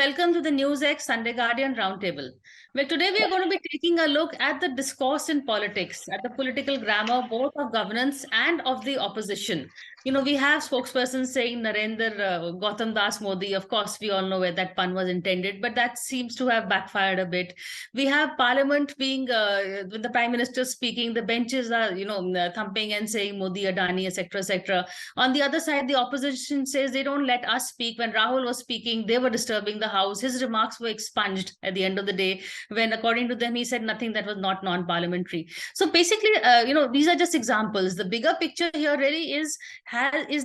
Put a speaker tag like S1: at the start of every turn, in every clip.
S1: welcome to the NewsX Sunday Guardian Roundtable. Well, today we are going to be taking a look at the discourse in politics, at the political grammar, both of governance and of the opposition. You know, we have spokespersons saying Narendra Gautam Das Modi. Of course, we all know where that pun was intended, but that seems to have backfired a bit. We have Parliament being, with the Prime Minister speaking, the benches are, thumping and saying Modi, Adani, etc., etc. On the other side, the opposition says they don't let us speak. When Rahul was speaking, they were disturbing the House. His remarks were expunged at the end of the day, when according to them, he said nothing that was not non-parliamentary. So basically, these are just examples. The bigger picture here really is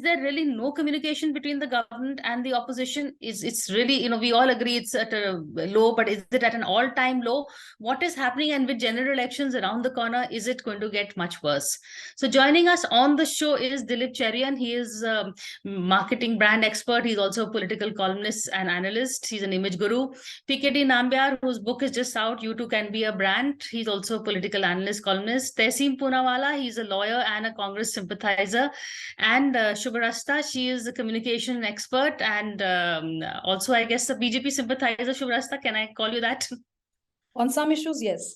S1: there really no communication between the government and the opposition? It's really, we all agree it's at a low, but is it at an all-time low? What is happening? And with general elections around the corner, is it going to get much worse? So joining us on the show is Dilip Cherian. He is a marketing brand expert. He's also a political columnist and analyst. He's an image guru. PKD Nambiar, whose book is just out, You Too Can Be a Brand. He's also a political analyst, columnist. Tehseen Poonawala, he's a lawyer and a Congress sympathizer. And Shubhrasta, she is a communication expert and also, I guess, a BJP sympathizer. Shubhrasta, can I call you that?
S2: On some issues, yes.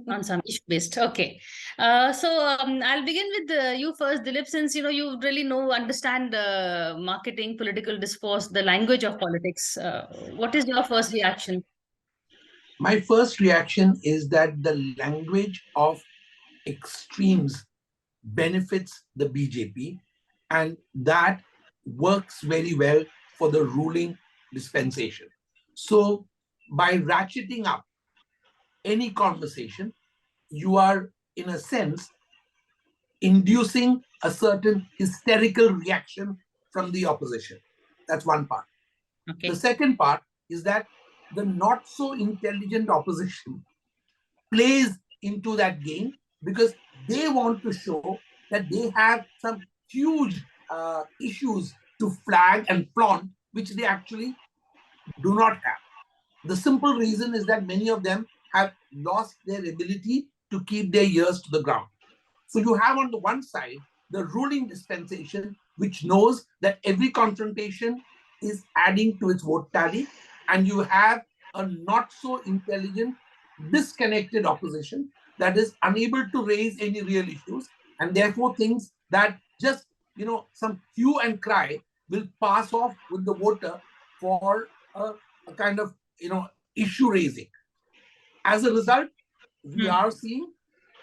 S1: On some issue based. Okay. I'll begin with you first, Dilip, since you really understand marketing, political discourse, the language of politics. What is your first reaction?
S3: My first reaction is that the language of extremes benefits the BJP, and that works very well for the ruling dispensation. So by ratcheting up any conversation, you are, in a sense, inducing a certain hysterical reaction from the opposition. That's one part.
S1: Okay.
S3: The second part is that the not so intelligent opposition plays into that game because they want to show that they have some huge issues to flag and flaunt, which they actually do not have. The simple reason is that many of them have lost their ability to keep their ears to the ground. So you have on the one side the ruling dispensation, which knows that every confrontation is adding to its vote tally, and you have a not so intelligent, disconnected opposition that is unable to raise any real issues, and therefore thinks that just some hue and cry will pass off with the voter for a kind of issue raising. As a result, we are seeing,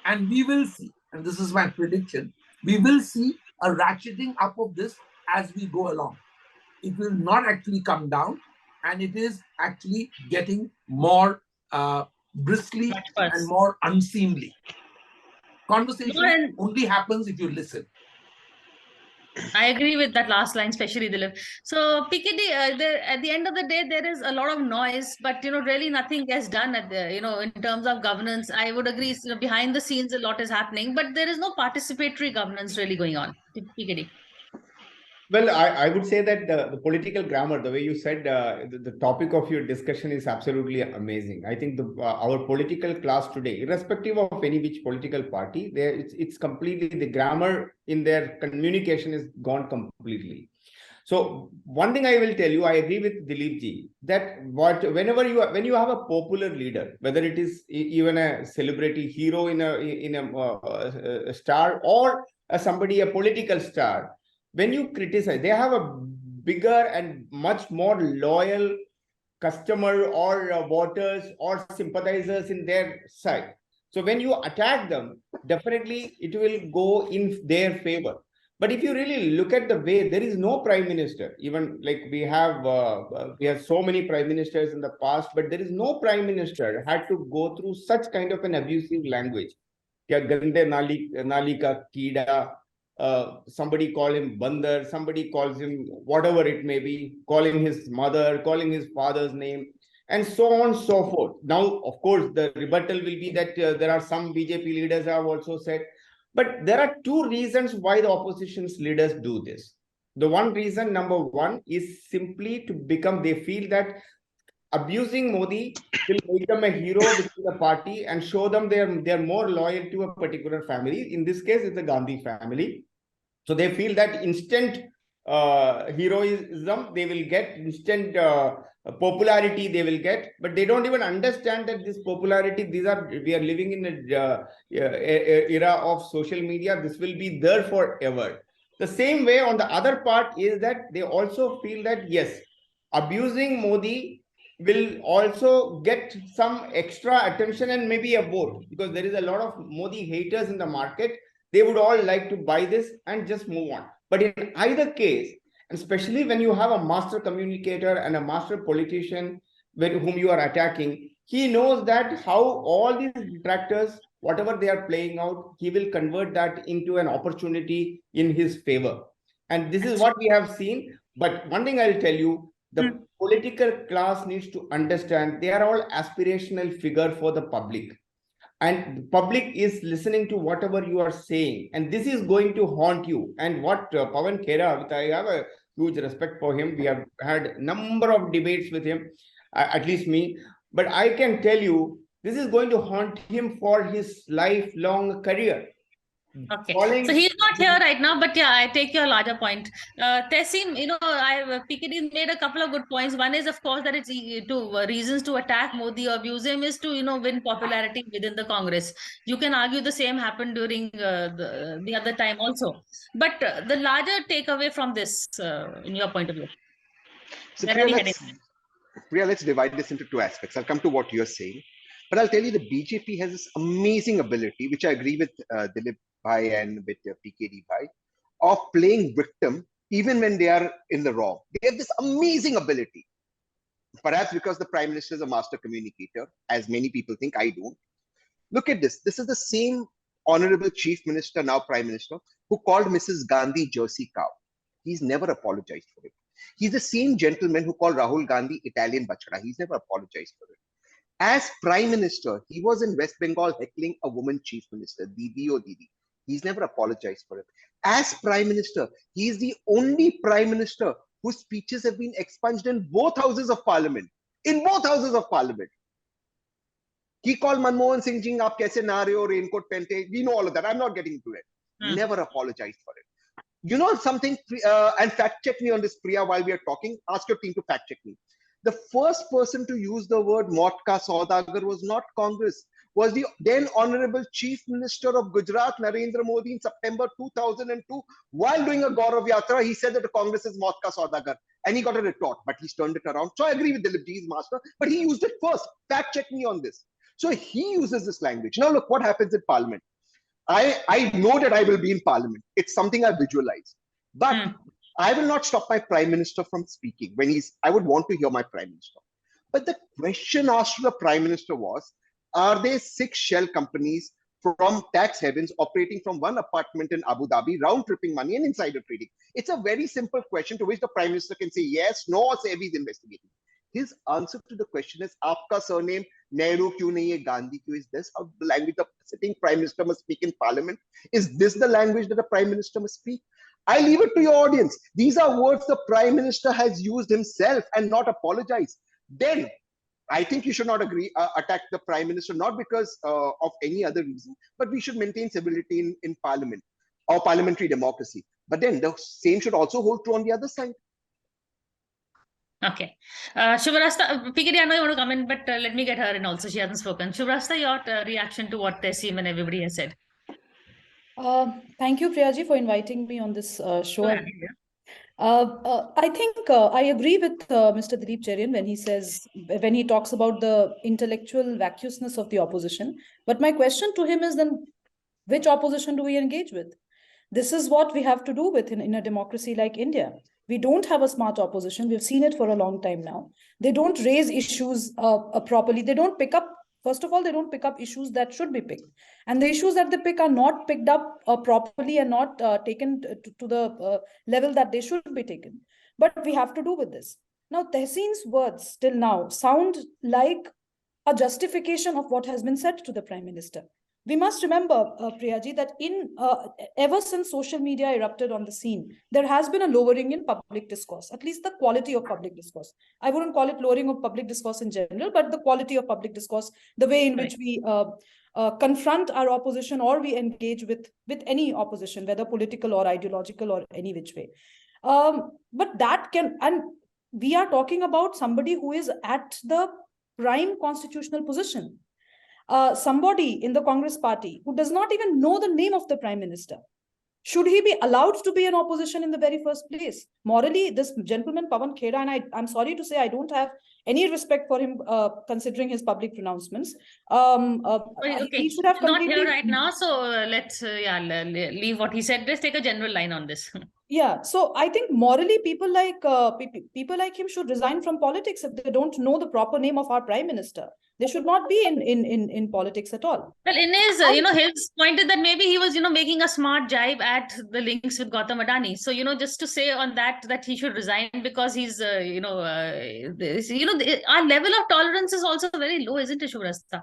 S3: and we will see, and this is my prediction, we will see a ratcheting up of this as we go along. It will not actually come down, and it is actually getting more bristly and more unseemly. Conversation only happens if you listen.
S1: I agree with that last line, especially Dilip. So PKD, at the end of the day, there is a lot of noise, but really nothing gets done at the in terms of governance. I would agree. Behind the scenes, a lot is happening, but there is no participatory governance really going on. PKD.
S4: Well, I would say that the political grammar, the way you said, the topic of your discussion is absolutely amazing. I think our political class today, irrespective of any which political party, it's completely, the grammar in their communication is gone completely. So one thing I will tell you, I agree with Dilip ji, that when you have a popular leader, whether it is even a celebrity hero in a star or a political star, when you criticize, they have a bigger and much more loyal customer or voters or sympathizers in their side. So when you attack them, definitely it will go in their favor. But if you really look at the way, there is no prime minister, even like we have so many prime ministers in the past, but there is no prime minister had to go through such kind of an abusive language. Gande nali ka keeda. Somebody call him Bandar, somebody calls him whatever it may be, calling his mother, calling his father's name, and so on and so forth. Now, of course, the rebuttal will be that there are some BJP leaders have also said, but there are two reasons why the opposition's leaders do this. The one reason, number one, is simply to become, they feel that abusing Modi will make them a hero within the party and show them they're more loyal to a particular family. In this case, it's the Gandhi family. So they feel that instant heroism, they will get instant popularity, they will get, but they don't even understand that this popularity, we are living in a era of social media. This will be there forever. The same way, on the other part is that they also feel that, yes, abusing Modi will also get some extra attention and maybe a vote, because there is a lot of Modi haters in the market. They would all like to buy this and just move on. But in either case, especially when you have a master communicator and a master politician whom you are attacking, he knows that how all these detractors, whatever they are playing out, he will convert that into an opportunity in his favor. And this is what we have seen. But one thing I'll tell you, the political class needs to understand they are all aspirational figure for the public. And the public is listening to whatever you are saying, and this is going to haunt you. And what Pawan Khera, I have a huge respect for him. We have had a number of debates with him, at least me. But I can tell you, this is going to haunt him for his lifelong career.
S1: Okay, so he's not here right now, but yeah, I take your larger point. Tessim, PKD made a couple of good points. One is, of course, that it's reasons to attack Modi or abuse him is to, win popularity within the Congress. You can argue the same happened during the other time also. But the larger takeaway from this, in your point of view,
S5: So
S1: where are we heading?
S5: Priya, let's divide this into two aspects. I'll come to what you're saying, but I'll tell you the BJP has this amazing ability, which I agree with Dilip Bhai and with PKD Bhai, of playing victim even when they are in the wrong. They have this amazing ability. Perhaps because the Prime Minister is a master communicator, as many people think. I don't. Look at this. This is the same Honorable Chief Minister, now Prime Minister, who called Mrs. Gandhi Jersey cow. He's never apologized for it. He's the same gentleman who called Rahul Gandhi Italian bachada. He's never apologized for it. As Prime Minister, he was in West Bengal heckling a woman Chief Minister, Didi or Didi. He's never apologized for it. As Prime Minister, he is the only Prime Minister whose speeches have been expunged in both houses of Parliament. In both houses of Parliament. He called Manmohan Singh Ji, aap kaise na rahe ho, raincoat pehante. We know all of that. I'm not getting into it. Never apologized for it. You know something, and fact check me on this, Priya, while we are talking. Ask your team to fact check me. The first person to use the word Maut ka Saudagar was not Congress, was the then Honorable Chief Minister of Gujarat, Narendra Modi, in September 2002. While doing a Gaurav Yatra, he said that the Congress is Maut ka Saudagar. And he got a retort, but he's turned it around. So I agree with Dilip Ji's master, but he used it first. Fact check me on this. So he uses this language. Now look what happens in Parliament. I know that I will be in Parliament. It's something I visualize. But I will not stop my Prime Minister from speaking when I would want to hear my Prime Minister. But the question asked to the Prime Minister was, are there 6 shell companies from tax havens operating from one apartment in Abu Dhabi, round-tripping money and insider trading? It's a very simple question to which the Prime Minister can say yes, no, or say he's investigating. His answer to the question is, Aapka surname Nehru kyun nahi hai, Gandhi kyun? Is this how the language the sitting Prime Minister must speak in Parliament? Is this the language that the Prime Minister must speak? I leave it to your audience. These are words the Prime Minister has used himself and not apologized. Then I think you should not attack the Prime Minister, not because of any other reason, but we should maintain civility in Parliament or parliamentary democracy. But then the same should also hold true on the other side.
S1: Okay. Shubrasta, PKD, I know you want to come in, but let me get her in also. She hasn't spoken. Shubrasta, your reaction to what Tessim and everybody has said.
S2: Thank you, Priyaji, for inviting me on this show.
S1: Yeah.
S2: I think I agree with Mr. Dilip Cherian when he talks about the intellectual vacuousness of the opposition. But my question to him is then, which opposition do we engage with? This is what we have to do with in a democracy like India. We don't have a smart opposition. We've seen it for a long time now. They don't raise issues properly. They don't pick up. First of all, they don't pick up issues that should be picked. And the issues that they pick are not picked up properly and not taken to the level that they should be taken. But we have to do with this. Now, Tehseen's words till now sound like a justification of what has been said to the Prime Minister. We must remember, Priyaji, that ever since social media erupted on the scene, there has been a lowering in public discourse, at least the quality of public discourse. I wouldn't call it lowering of public discourse in general, but the quality of public discourse, the way in which we confront our opposition or we engage with any opposition, whether political or ideological or any which way. But that can, and we are talking about somebody who is at the prime constitutional position. Somebody in the Congress party who does not even know the name of the prime minister. Should he be allowed to be an opposition in the very first place? Morally, this gentleman, Pawan Kheda, and I'm sorry to say, I don't have any respect for him considering his public pronouncements.
S1: Okay,
S2: He should have
S1: not
S2: completely...
S1: here right now. So let's leave what he said. Let's take a general line on this.
S2: Yeah, so I think morally, people like him should resign from politics if they don't know the proper name of our prime minister. They should not be in politics at all.
S1: Well, in his, Hills pointed that maybe he was, making a smart jibe at the links with Gautam Adani. So, just to say on that he should resign because he's, our level of tolerance is also very low, isn't it, Shubrasta?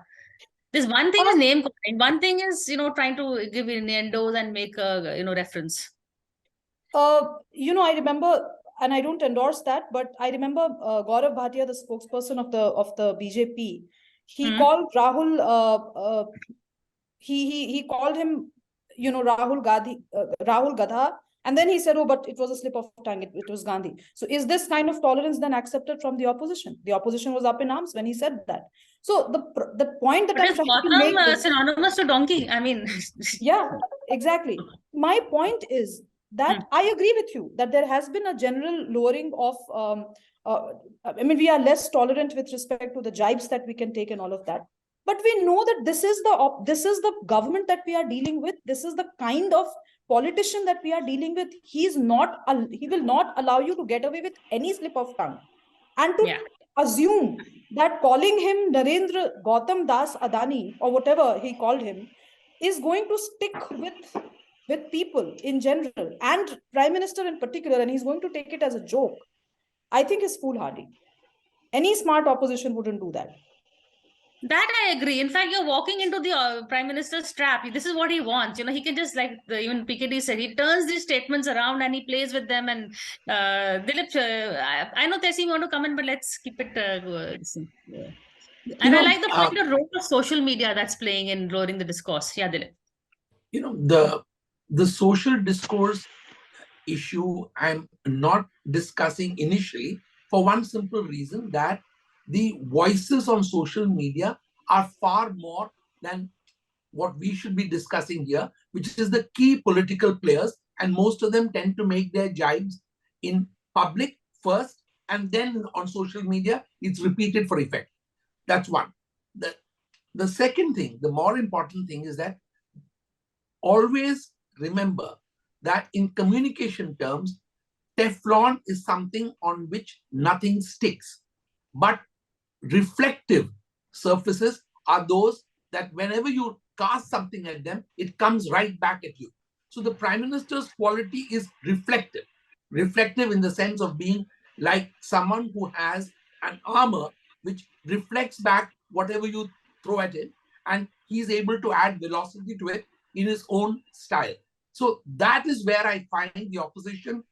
S1: This one thing is name calling. One thing is, trying to give innuendos and make a, reference.
S2: I remember, and I don't endorse that, but I remember Gaurav Bhatia, the spokesperson of the BJP, he called Rahul. He called him, Rahul Gadha, and then he said, "Oh, but it was a slip of tongue. It was Gandhi." So, is this kind of tolerance then accepted from the opposition? The opposition was up in arms when he said that. So, the point that I'm trying to make is
S1: synonymous to donkey. I mean,
S2: yeah, exactly. My point is that I agree with you that there has been a general lowering of, we are less tolerant with respect to the jibes that we can take and all of that. But we know that this is the government that we are dealing with. This is the kind of politician that we are dealing with. He will not allow you to get away with any slip of tongue. And to assume that calling him Narendra Gautam Das Adani or whatever he called him is going to stick with people in general and Prime Minister in particular, and he's going to take it as a joke, I think is foolhardy. Any smart opposition wouldn't do that.
S1: That I agree. In fact, you're walking into the Prime Minister's trap. This is what he wants. He can just, like even PKD said, he turns these statements around and he plays with them. And Dilip, I know Tessie want to comment, but let's keep it. And I like the role of social media that's playing in lowering the discourse. Yeah, Dilip.
S3: The social discourse issue I'm not discussing initially for one simple reason, that the voices on social media are far more than what we should be discussing here, which is the key political players, and most of them tend to make their jibes in public first, and then on social media, it's repeated for effect. That's one. The second thing, the more important thing is that always remember that in communication terms, Teflon is something on which nothing sticks. But reflective surfaces are those that whenever you cast something at them, it comes right back at you. So the Prime Minister's quality is reflective. Reflective in the sense of being like someone who has an armor which reflects back whatever you throw at him, and he's able to add velocity to it in his own style. So that is where I find the opposition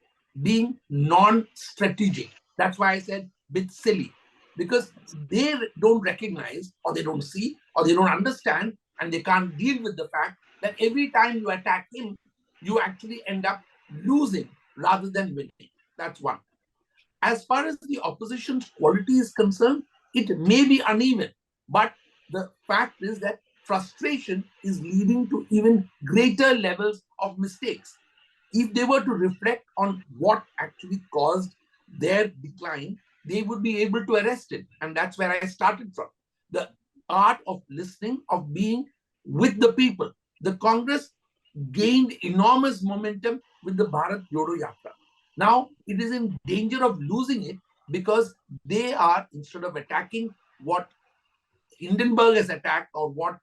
S3: being non-strategic. That's why I said bit silly, because they don't recognize, or they don't see, or they don't understand, and they can't deal with the fact that every time you attack him, you actually end up losing rather than winning. That's one. As far as the opposition's quality is concerned, it may be uneven, but the fact is that frustration is leading to even greater levels of mistakes. If they were to reflect on what actually caused their decline, they would be able to arrest it. And that's where I started from. The art of listening, of being with the people. The Congress gained enormous momentum with the Bharat Jodo Yatra. Now it is in danger of losing it because they are, instead of attacking what Hindenburg has attacked or what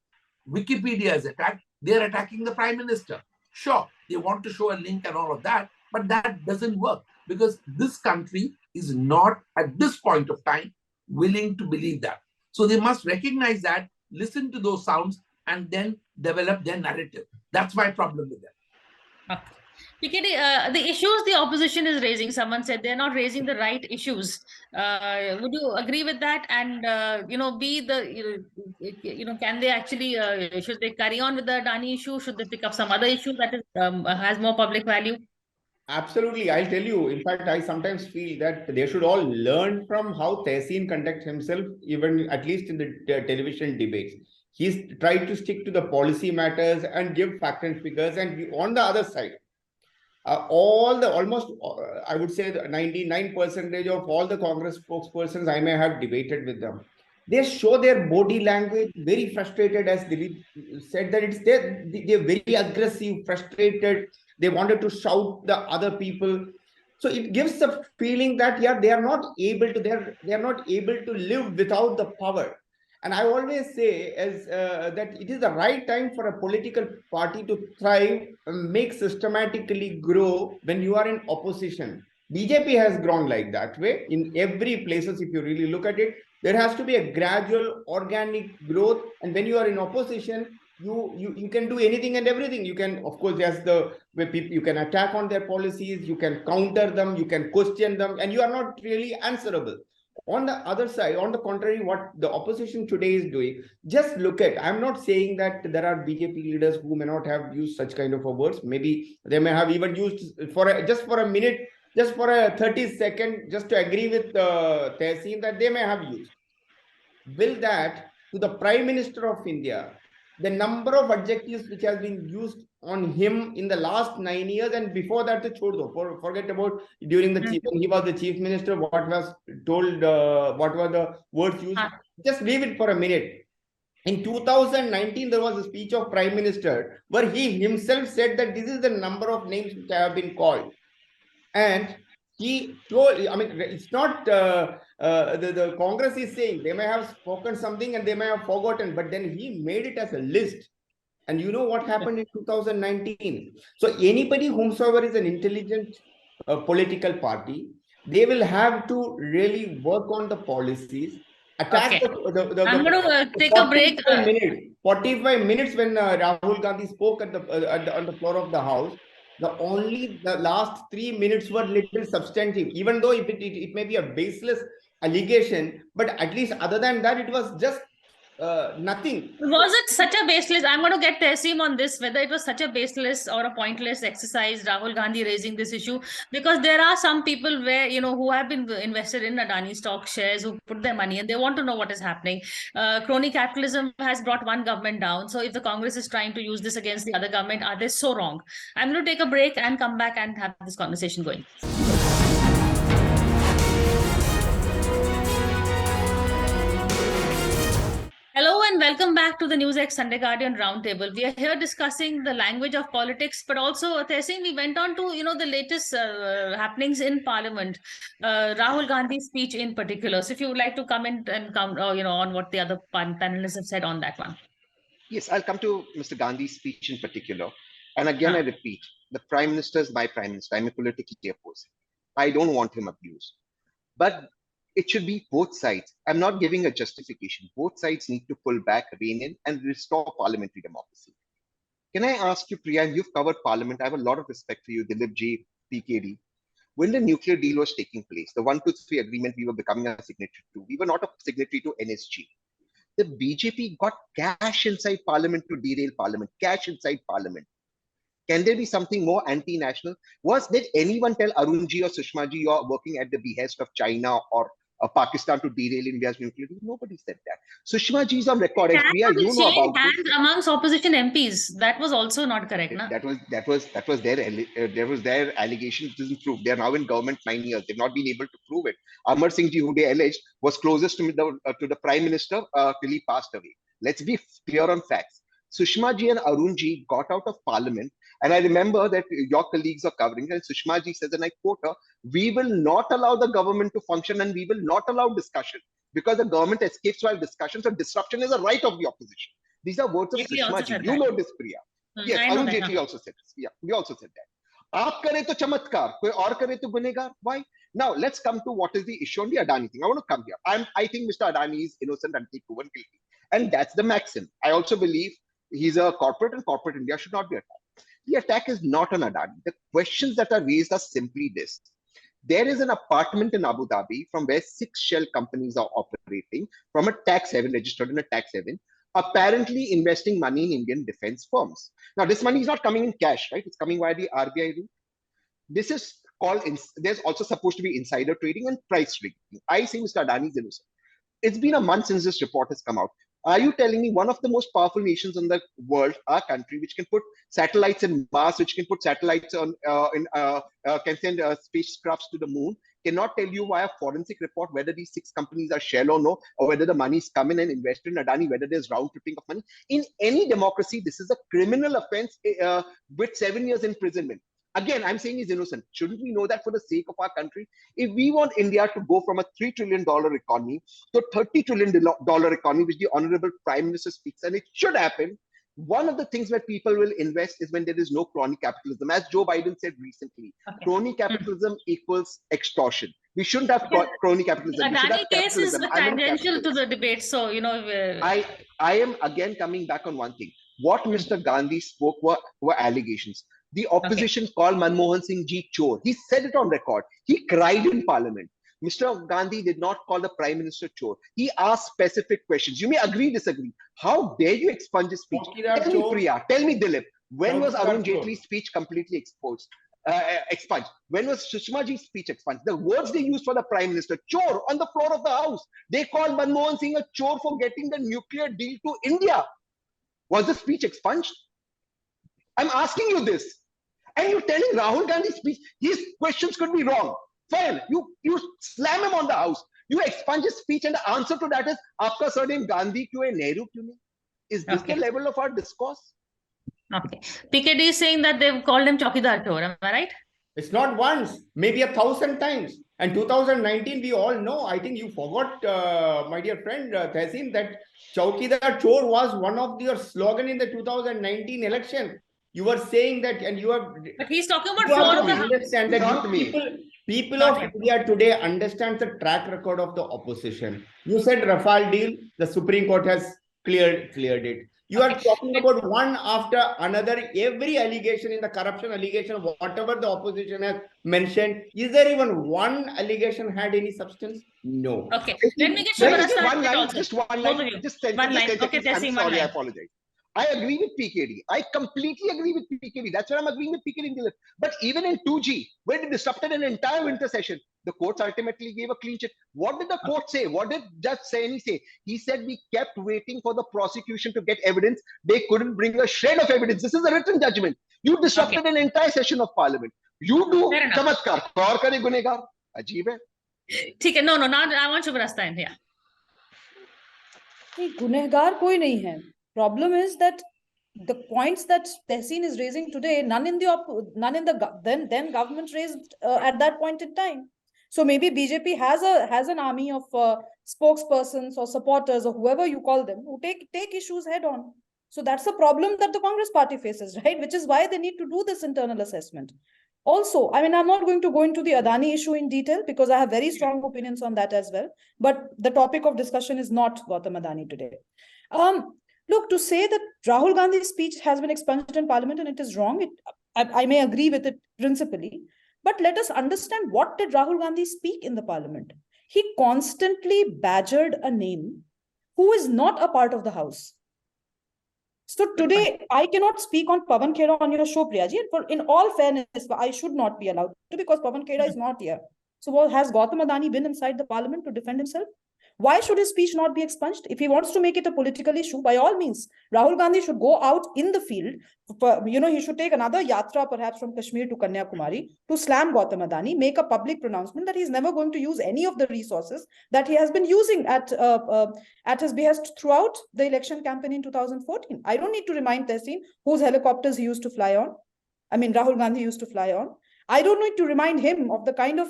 S3: Wikipedia has attacked, they're attacking the Prime Minister. Sure, they want to show a link and all of that, but that doesn't work because this country is not, at this point of time, willing to believe that. So they must recognize that, listen to those sounds, and then develop their narrative. That's my problem with them.
S1: PKD, the issues the opposition is raising, someone said they're not raising the right issues. Would you agree with that? And, can they actually, should they carry on with the Adani issue? Should they pick up some other issue that is, has more public value?
S4: Absolutely. I'll tell you. In fact, I sometimes feel that they should all learn from how Tehseen conducts himself, even at least in the television debates. He's tried to stick to the policy matters and give fact and figures. And on the other side, almost, I would say, 99% of all the Congress spokespersons I may have debated with them, they show their body language very frustrated, as Dilip said, that they're very aggressive, frustrated. They wanted to shout the other people. So it gives the feeling that yeah, they are not able to, they are not able to live without the power. And I always say that it is the right time for a political party to thrive and make systematically grow when you are in opposition. BJP has grown like that way in every places. If you really look at it, there has to be a gradual organic growth. And when you are in opposition, you can do anything and everything. You can, of course, there's the way people, you can attack on their policies, you can counter them, you can question them, and you are not really answerable. On the other side, on the contrary, what the opposition today is doing, just look at, I'm not saying that there are BJP leaders who may not have used such kind of words. Maybe they may have even used just for a minute, just for a 30-second, just to agree with Tehseen, that they may have used. Will that to the Prime Minister of India, the number of adjectives which has been used on him in the last 9 years, and before that, the forget about during the chief, when he was the chief minister, what was told, what were the words used. Just leave it for a minute. In 2019, there was a speech of Prime Minister where he himself said that this is the number of names which have been called. And he told, I mean, it's not the Congress is saying they may have spoken something and they may have forgotten, but then he made it as a list. And you know what happened in 2019? So anybody whomsoever is an intelligent political party, they will have to really work on the policies. Attack
S1: I'm going to take a break.
S4: 45 minutes when Rahul Gandhi spoke at on the floor of the House. The last 3 minutes were little substantive, even though if it may be a baseless allegation, but at least other than that, it was just nothing.
S1: Was it such a baseless? I'm going to get Tehseen on this, whether it was such a baseless or a pointless exercise, Rahul Gandhi raising this issue, because there are some people where, who have been invested in Adani stock shares, who put their money and they want to know what is happening. Crony capitalism has brought one government down. So if the Congress is trying to use this against the other government, are they so wrong? I'm going to take a break and come back and have this conversation going. Hello and welcome back to the NewsX Sunday Guardian Roundtable. We are here discussing the language of politics, but also, Tehseen, we went on to, the latest happenings in Parliament, Rahul Gandhi's speech in particular. So if you would like to comment and on what the other panelists have said on that one.
S5: Yes, I'll come to Mr. Gandhi's speech in particular. And again, I repeat, the Prime Minister is my Prime Minister. I'm a politically opposed. I don't want him abused. But it should be both sides. I'm not giving a justification. Both sides need to pull back, rein in, and restore parliamentary democracy. Can I ask you, Priya, you've covered Parliament. I have a lot of respect for you, Dilip Ji, PKD. When the nuclear deal was taking place, the 123 agreement we were becoming a signatory to, we were not a signatory to NSG. The BJP got cash inside Parliament to derail Parliament, cash inside Parliament. Can there be something more anti-national? Did anyone tell Arunji or Sushma ji you're working at the behest of China or Pakistan to derail India's nuclear deal? Nobody said that. Sushma ji is on record. And Priya, you know about
S1: this. Amongst opposition MPs, that was also not correct, na?
S5: That was their allegation. It isn't proved. They are now in government 9 years. They've not been able to prove it. Amar Singh ji, who they alleged, was closest to the Prime Minister till he passed away. Let's be clear on facts. Sushma ji and Arun ji got out of Parliament. And I remember that your colleagues are covering it. And Sushma ji says, and I quote her, we will not allow the government to function and we will not allow discussion because the government escapes while discussion. So disruption is a right of the opposition. These are words of Sushma ji. You know this, Priya. Yes, Arun Jaitley also said this. Yeah, we also said that. Aap kare to chamatkar, koi aur kare to gunegar. Why? Now, let's come to what is the issue on the Adani thing. I want to come here. I think Mr. Adani is innocent until proven guilty. And that's the maxim. I also believe he's a corporate and corporate India should not be attacked. The attack is not on Adani. The questions that are raised are simply this. There is an apartment in Abu Dhabi from where 6 shell companies are operating from a tax haven, registered in a tax haven, apparently investing money in Indian defense firms. Now, this money is not coming in cash, right? It's coming via the RBI route. This is called, there's also supposed to be insider trading and price rigging. I say Mr. Adani is innocent. It's been a month since this report has come out. Are you telling me one of the most powerful nations in the world, our country, which can put satellites in Mars, which can put satellites on, can send spacecrafts to the moon, cannot tell you via forensic report whether these 6 companies are shell or no, or whether the money's come in and invested in Adani, whether there's round tripping of money? In any democracy, this is a criminal offense with 7 years imprisonment. Again, I'm saying he's innocent. Shouldn't we know that for the sake of our country? If we want India to go from a $3 trillion economy to a $30 trillion economy, which the Honorable Prime Minister speaks, and it should happen, one of the things where people will invest is when there is no crony capitalism. As Joe Biden said recently, crony capitalism equals extortion. We shouldn't have crony capitalism.
S1: The Adani case is tangential to the debate. So, you know,
S5: I am again coming back on one thing. What Mr. Gandhi spoke were allegations. The opposition called Manmohan Singh ji chor. He said it on record. He cried in parliament. Mr. Gandhi did not call the Prime Minister chor. He asked specific questions. You may agree, disagree. How dare you expunge his speech? Tell me, Priya. Tell me, Dilip. When was Arun Jaitley's speech completely expunged? When was Sushma ji's speech expunged? The words they used for the Prime Minister, chor, on the floor of the House. They called Manmohan Singh a chor for getting the nuclear deal to India. Was the speech expunged? I'm asking you this. And you're telling Rahul Gandhi's speech, his questions could be wrong. Fine. You slam him on the House. You expunge his speech, and the answer to that is, Aapka surname Gandhi kyun hai, Nehru kyun nahi? Is this the level of our discourse?
S1: Okay. PKD is saying that they've called him Chaukidar Chor. Am I right?
S4: It's not once, maybe 1,000 times. And 2019, we all know, I think you forgot, my dear friend Tehseen, that Chaukidar Chor was one of your slogan in the 2019 election. You were saying that, and you are.
S1: But he's talking about floor of the House.
S4: Understand that people of India today understand the track record of the opposition. You said Rafale deal, the Supreme Court has cleared it. You are talking about one after another, every allegation in the corruption allegation, whatever the opposition has mentioned. Is there even one allegation had any substance? No.
S1: Okay. Let me get
S5: just one line. Okay, I'm sorry, I apologize. I agree with PKD. I completely agree with PKD. That's why I'm agreeing with PKD. But even in 2G, when it disrupted an entire winter session, the courts ultimately gave a clean chit. What did the court say? What did Judge Saini say? He said we kept waiting for the prosecution to get evidence. They couldn't bring a shred of evidence. This is a written judgment. You disrupted an entire session of parliament. You do chamatkar. Kaur kare gunegar. Ajeeb hai.
S1: No, now I want Shubhrasta in here.
S2: Gunehgar koi nahi hai. Problem is that the points that Tehseen is raising today, none in the then government raised at that point in time. So maybe BJP has an army of spokespersons or supporters or whoever you call them who take issues head on. So that's the problem that the Congress party faces, right? Which is why they need to do this internal assessment. Also, I mean, I'm not going to go into the Adani issue in detail because I have very strong opinions on that as well. But the topic of discussion is not Gautam Adani today. Look, to say that Rahul Gandhi's speech has been expunged in parliament and it is wrong, I may agree with it principally, but let us understand, what did Rahul Gandhi speak in the parliament? He constantly badgered a name who is not a part of the House. So today, I cannot speak on Pawan Khera on your show, Priyaji, and in all fairness, I should not be allowed to because Pawan Khera is not here. So has Gautam Adani been inside the parliament to defend himself? Why should his speech not be expunged? If he wants to make it a political issue, by all means, Rahul Gandhi should go out in the field. He should take another yatra, perhaps from Kashmir to Kanyakumari, to slam Gautam Adani, make a public pronouncement that he's never going to use any of the resources that he has been using at his behest throughout the election campaign in 2014. I don't need to remind Tehseen whose helicopters he used to fly on. I mean, Rahul Gandhi used to fly on. I don't need to remind him of the kind of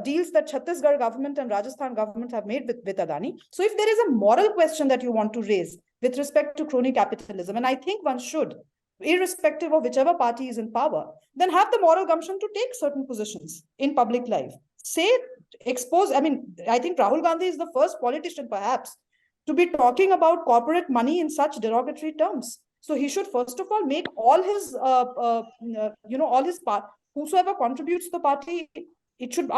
S2: deals that Chhattisgarh government and Rajasthan government have made with Adani. So if there is a moral question that you want to raise with respect to crony capitalism, and I think one should, irrespective of whichever party is in power, then have the moral gumption to take certain positions in public life. Expose, I mean, I think Rahul Gandhi is the first politician perhaps to be talking about corporate money in such derogatory terms. So he should first of all make all his, whosoever contributes to the party, it should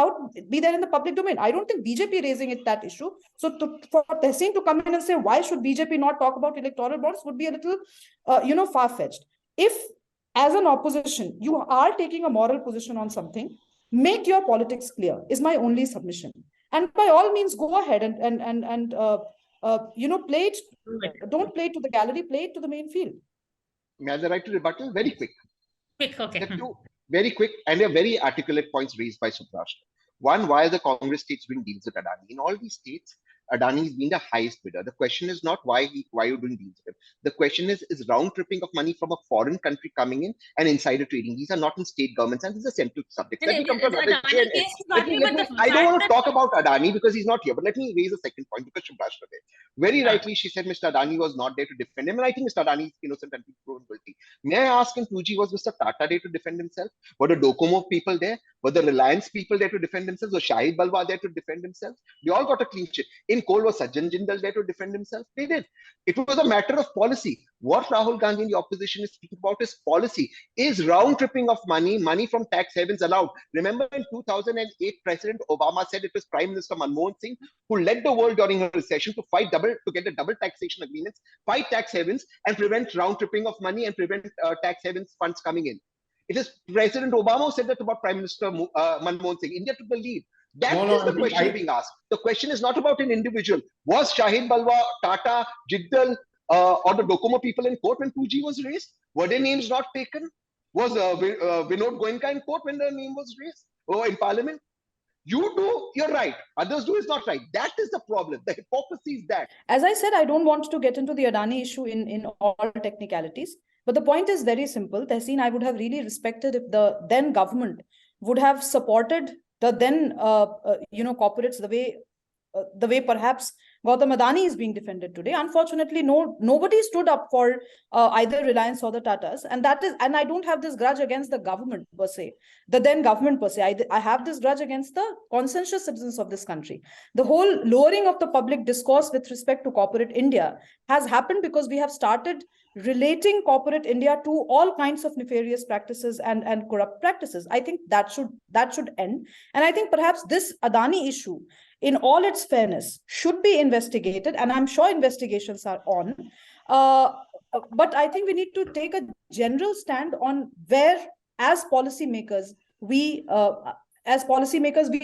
S2: be there in the public domain. I don't think BJP raising that issue. So for Tehseen to come in and say, why should BJP not talk about electoral bonds would be a little, far-fetched. If as an opposition, you are taking a moral position on something. Make your politics clear, is my only submission. And by all means, go ahead and play it. Don't play it to the gallery, play it to the main field.
S5: May I have the right to rebuttal? Very quick.
S1: Quick, okay.
S5: There are two very quick and they're very articulate points raised by Subrashna. One, why are the Congress states doing deals with Adani? In all these states, Adani is being the highest bidder. The question is not why you're doing deals with him. The question is round tripping of money from a foreign country coming in and insider trading. These are not in state governments, and these are central subjects. Let me come to another issue. I don't want to talk about Adani because he's not here, but let me raise a second point because Subrashna there. Very rightly, she said Mr. Adani was not there to defend him, and I think Mr. Adani is innocent and proven guilty. May I ask in 2G, was Mr. Tata there to defend himself? Were the Docomo people there? Were the Reliance people there to defend themselves? Was Shahid Balwa there to defend themselves? They all got a clean sheet. In coal, was Sajjan Jindal there to defend himself? They did. It was a matter of policy. What Rahul Gandhi and the opposition is speaking about is policy. Is round tripping of money from tax havens allowed? Remember in 2008, President Obama said it was Prime Minister Manmohan Singh who led the world during a recession to get the double taxation agreements, fight tax havens, and prevent round tripping of money and prevent tax havens funds coming in. It is President Obama who said that about Prime Minister Manmohan Singh. India took the lead. That is the question being asked. The question is not about an individual. Was Shahid Balwa, Tata, Jindal, or the Docomo people in court when 2G was raised? Were their names not taken? Was Vinod Goenka in court when their name was raised? Or in parliament? You do, you're right. Others do is not right. That is the problem. The hypocrisy is that.
S2: As I said, I don't want to get into the Adani issue in all technicalities. But the point is very simple. Tehseen, I would have really respected if the then government would have supported the then corporates the way perhaps Gautam Adani is being defended today. Unfortunately, nobody stood up for either Reliance or the Tatas, and I don't have this grudge against the government per se, the then government per se. I have this grudge against the conscientious citizens of this country. The whole lowering of the public discourse with respect to corporate India has happened because we have started relating corporate India to all kinds of nefarious practices and corrupt practices. I think that should end. And I think perhaps this Adani issue, in all its fairness, should be investigated. And I'm sure investigations are on. But I think we need to take a general stand on where, as policymakers, we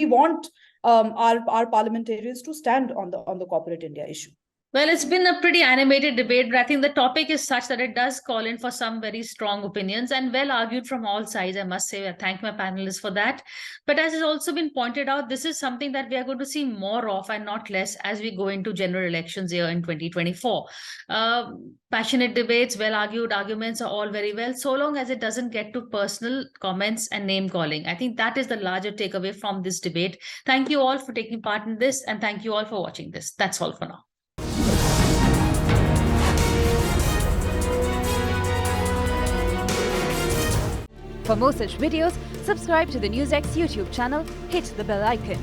S2: want our parliamentarians to stand on the corporate India issue.
S1: Well, it's been a pretty animated debate, but I think the topic is such that it does call in for some very strong opinions and well argued from all sides. I must say, I thank my panelists for that. But as has also been pointed out, this is something that we are going to see more of and not less as we go into general elections here in 2024. Passionate debates, well argued arguments are all very well, so long as it doesn't get to personal comments and name calling. I think that is the larger takeaway from this debate. Thank you all for taking part in this, and thank you all for watching this. That's all for now.
S6: For more such videos, subscribe to the NewsX YouTube channel, hit the bell icon.